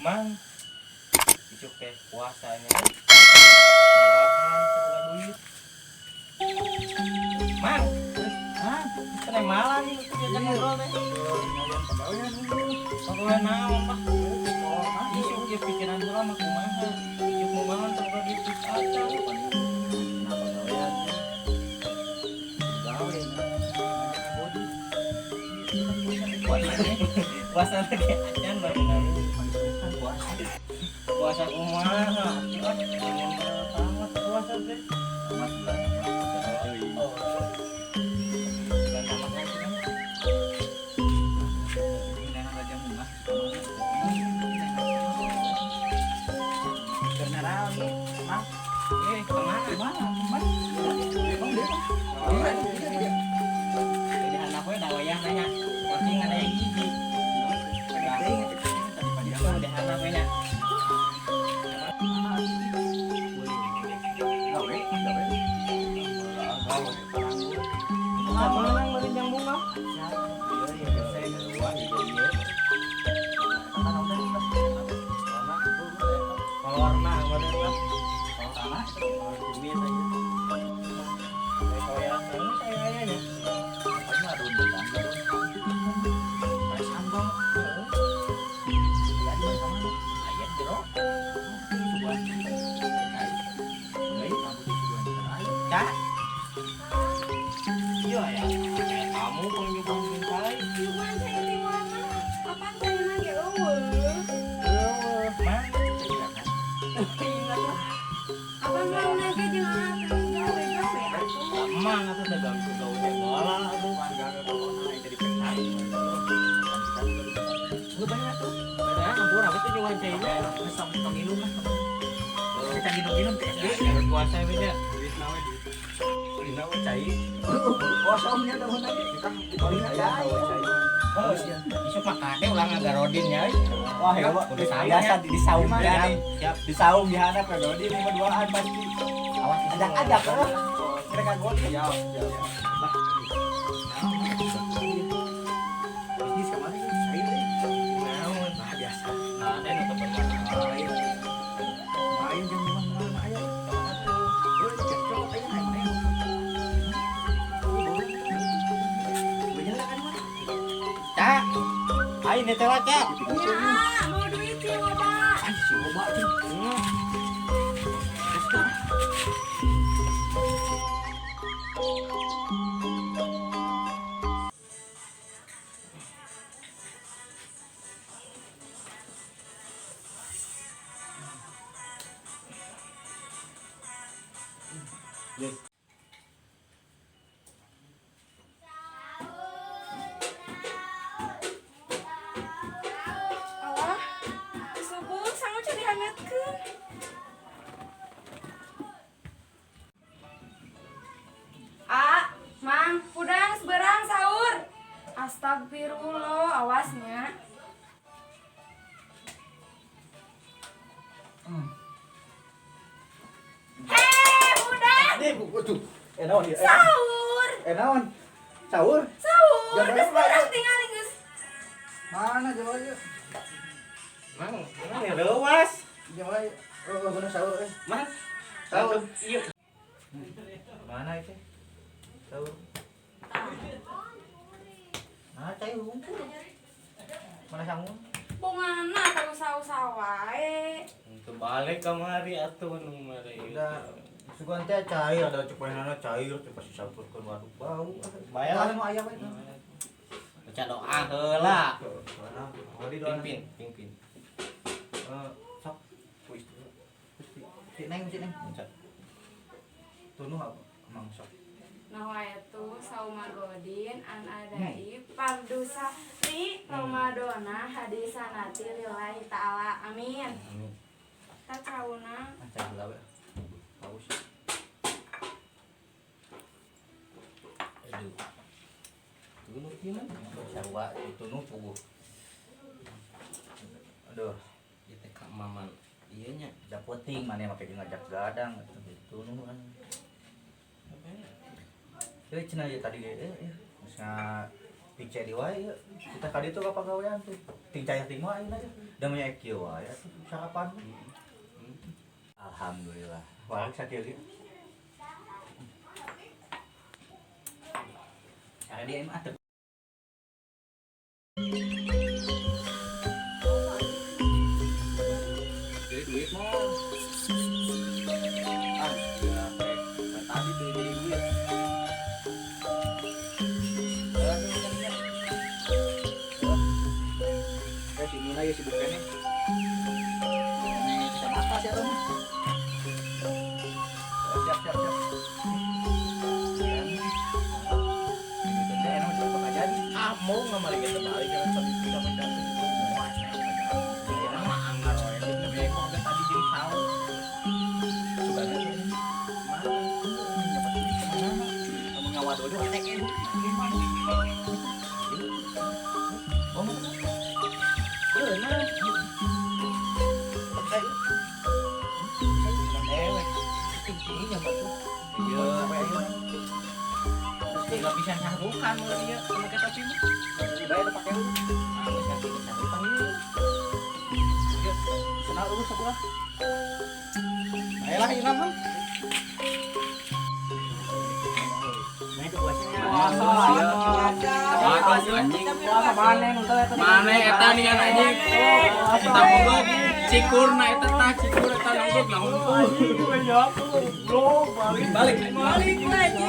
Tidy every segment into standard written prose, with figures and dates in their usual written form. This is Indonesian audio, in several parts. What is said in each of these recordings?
Mang isuk teh puasanya makan sebulan duit. Mang, hah? Kena malah nih kita ngobrol teh. Pokoknya naon mah. Isuk dia pikiran heula mah kumaha. Isuk mau mangan sebulan duit aja. Puasa lagi acan bener puasa kumaha tamat puasa teh tamat Cak, iya ya, kayak kamu pengen mintai. Cuman saya di mana? Kapan saya nanya eueuh? Mang, Ingat lah. Apa mau nage jeung atuh gawe-gawe atuh? mang atuh teh ganggu gawe bola atuh. Lu banyak tuh. Banyak ampun apa tuh nyawa cainya. Kesam pemilu mah. Kita minum-minum teh. Puasa beda. Dina we cai. Kosongnya tahun lagi kita lihat cai. Isuk mah kade ulang agarodin ya. Wah ya Pak, biasa di saung ya. Siap. Di saung di handap ya di 5-2an pasti. Awas Ajak-ajak lah. Mereka gol ya. Bisnis kemarin cai deh. Naon? Nah biasa. Nah, ada nu temen lain. Main jam 5 aja. Yo, cocok aja main. Cak. Ayo nih teh Cak. Ya, mau duit sih loba. Si loba tuh. Allah, subuh sangat cari hangatkeun. Mang, pudang seberang sahur. Astagfirullah, awasnya. Hei, pudang, Nih buku tuh. Naon ieu? sahur. Naon? Sahur? Sahur, Jam geus berapa? beurang tinggal geus. Mana jawabnya? Mang, mang ya leuwas. Jawabnya. Oh, bener sahur Mang, Sahur. Iya. Mana itu? Sahur. Nah, cai hungkul. Mana sangun? Bongana tahu usah-usah wae. Balik kamari atuh nu mari. Udah. Sugan teh cair ada cepainana cair teh pasti sampurkeun waduk bau. Bayar. Anu aya we. Baca doa heula. Mana? Pingpin. Sok. Wis. Si Neng. Tunuh apa? Emang sok. Nah itu saumagodin an adai fardu sahri Ramadana hadisanati lillahi ta'ala amin. Tak cauna Macam heula we. Paus. Aduh. Tunuh gimana? Sarwa tunuh puguh. Aduh, Ieu teh ka maman. Ieu nya da penting mana make ngajak gadang tunuh kan. Euy cenah ya tadi ge. Geus Ting cek di wae kita kali itu kapan gawean tuh. Ting caya ting wae aja. Da manya kieu wae atuh sarapan. Alhamdulillah. Wah sakieu ge. Ada dia mah atuh. Jadi duit mau. Ah, ya kayak tadi tuh jadi duit. Si Nuna ya sibuk kan nih. Ini kita makan sih rumah. Siap. Mau nggak balik ke balik kan tapi tidak mendapat. Nama anggar loh ya. Tapi kok nggak tadi jadi tahu. Coba aja. Kamu ngawal dulu tekin. Tidak bisa nyanggukan mulai dia sama kata tim. Bayar pakai dulu. Harus ganti nyanggukan ini. Yuk, senang dulu sebelah. Ayolah Imam kan. Nah itu puasanya. Puasa anjing. Puasa mana eta nih anjing. Kita goblok cikur na eta tah cikur eta goblok lah untung. Balik lagi.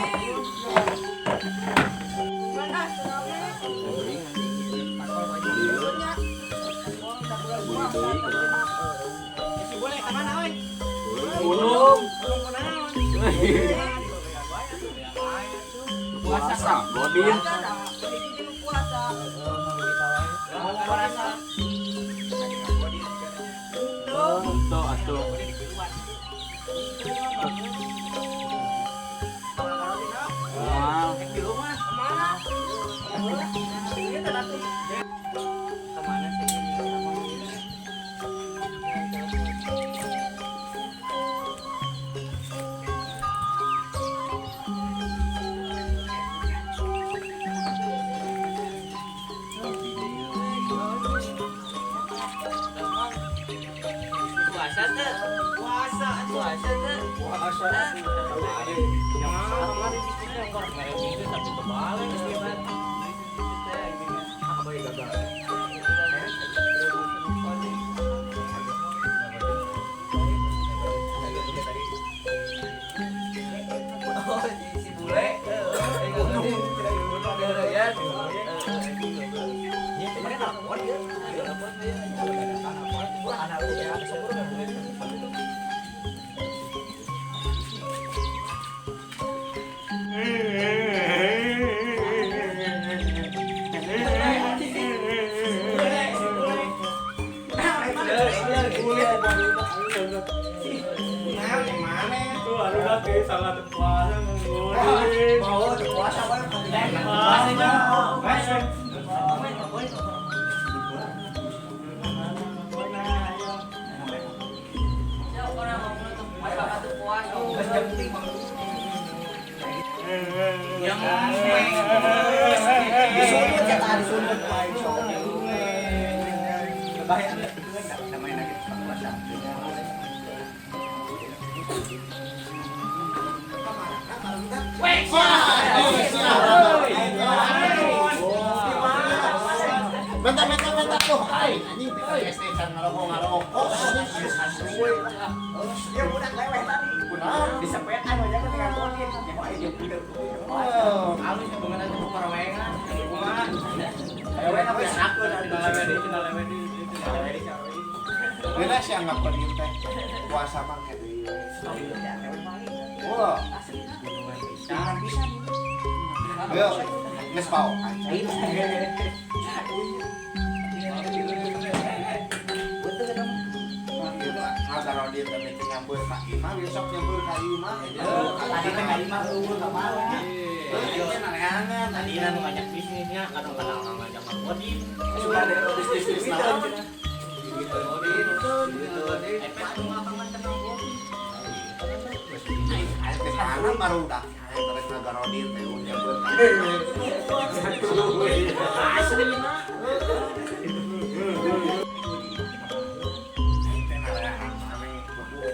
Boleh kemana oi? Belum puasa sam, godin. Puasa. Mau puasa. Tuh atuh. Di rumah. Kemana? Kemana sih? Bentar tuh, anjing PlayStation ngarokok. Dia budak leweh tadi. Disepetan aja kan tinggal godin. Wah, dia budak. Halus hubungan aja parawengan. Hubungan. Leweh apa sakeun dari leweh di. Beres yang ngapa dieu teh. Puasa mah kitu. Wah. Jangan bisa. Ayo, geus pau. Kalau dia tapi nyambur Kak Ima besok nyambur Kak Ima tadi Kak Ima turun ke mana Neangan tadi nu banyak bisnisnya kadang-kadang ngajak ngodin sudah ada bisnis naon efek rumah paman kenal kesana baru dah terus ngagarodin teh unya berkah. Asli na.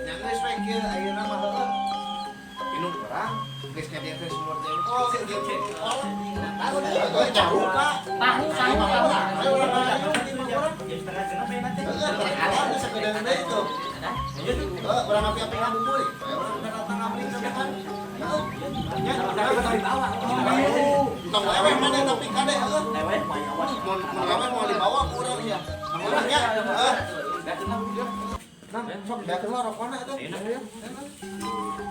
Yang geus we kieu ayeuna mah heueuh. Minum urang geus ka dia geus umur teh. Oh, dia oh. Tahu dia jauh Pak. Tahu sama Ayo urang Jadi setengah genap ya nanti. ada bisa gede itu. Berang api-api ngabubuy. Orang datang ngabeli ke depan. Ya, Dari bawah. tong lewe mana tapi kade heuh. Lewat mau awas. Mau lewe mau dibawa ke urang ya. Urangnya heeh. Enggak kenal dia. Nah, sok da keluar rokona itu. Enak.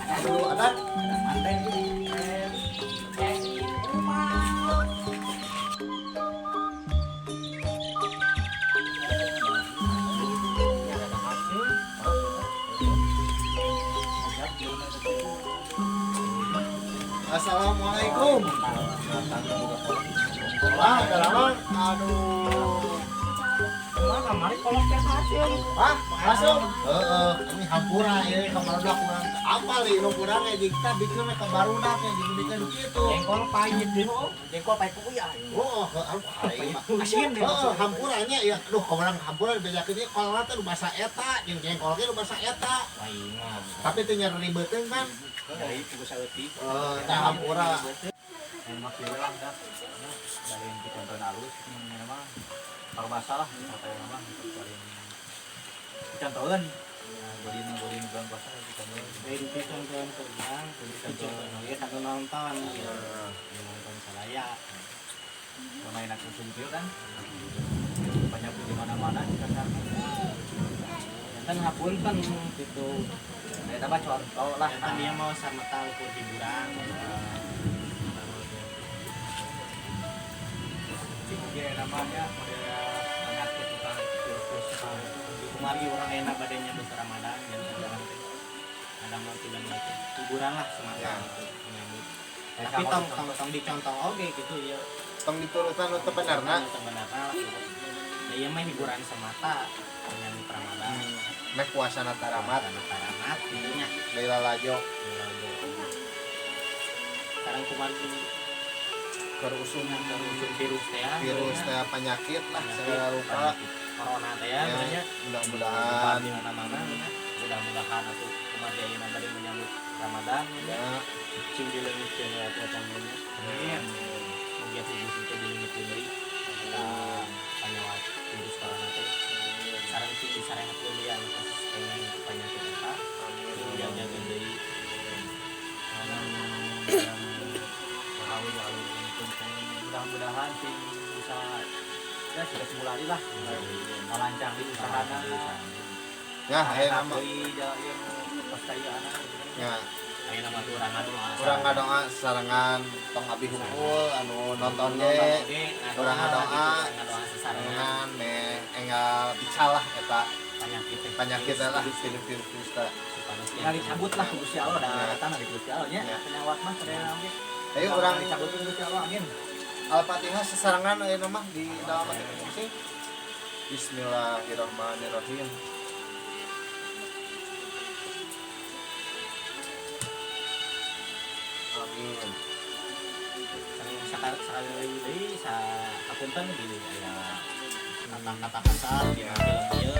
Aduh, ada. Manten. Assalamualaikum. Wah, lama. Aduh. Mana mari kolot ke hasil. Hah? Masuk? Heeh, ini hampura ieu kabarudak urang. Apa li nu kurang ge dikta bikin ke barudak ge dibikin kitu. Jengkol pahit deh. Jengkol pahit ku ya. Oh, Asin deh. hampuranya ya. Aduh, orang hampura dibejakeun ieu kolot teh nu basa eta, jeung jengkol ge nu basa eta. Maingan. Tapi teu nya ribeuteun kan. Dari itu saeutik. Tah hampura. Emak ya lah dah. Dari yang kita tonton halus memang kalau masalah kata yang mah paling contohan godin bulan puasa kita dari ditonton terang ya satu nonton nonton salaya main aku sendiri kan banyak di mana-mana kita kan hapun kan gitu saya tambah contoh lah kan dia mau sama tahu hiburan dia namanya penyakit tukang virus kemari orang enak badannya besar Ramadan dan ada mau tidak hiburan lah semacam menyambut tapi tong dicontoh oke gitu ya Tong diturutan untuk benarna. Ya iya mah hiburan semata menyambut Ramadan Mek puasana taramat. taramat intinya Leila Lajo sekarang kemarin kerusung virus ya virus teh penyakit lah saya lupa. corona teh ya banyak Mudah-mudahan di mana-mana mudah-mudahan atau kematian tadi menyambut Ramadan ya cing di leungit teh ya tanggungnya amin mugia tujuh kita di leungit deui kita panyawat virus corona teh sareng cing disarehat kuliah penyakit eta jaga deui mudah-mudahan sih bisa ya sudah semulari lah melancang di usahana ya aya nama ya aya nama tuh urang ngadoa sarangan tong abdi hungkul anu nonton ge urang ngadoa sarangan me enggal dicalah eta penyakit lah virus teh ya dicabut lah ku Gusti Allah da tanah di Gusti Allah nya penyawat mah kada oge ayo urang dicabut ku Gusti Allah amin Al-Fatihah sesarangan aya nama di dalam masing-masing. Bismillahirrahmanirrahim. Amin. Sekali deui sa apunten di aya kata-kata kasar di film ieu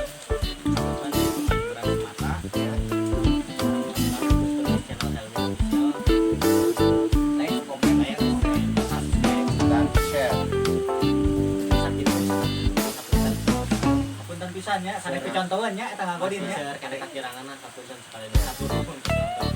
apunten di hiburan semata ya channel like komen aya Dan share. Apunten pisan nya, sana contohan nya eta ngagodin nya. Share kada kakirangan apunten sekali satu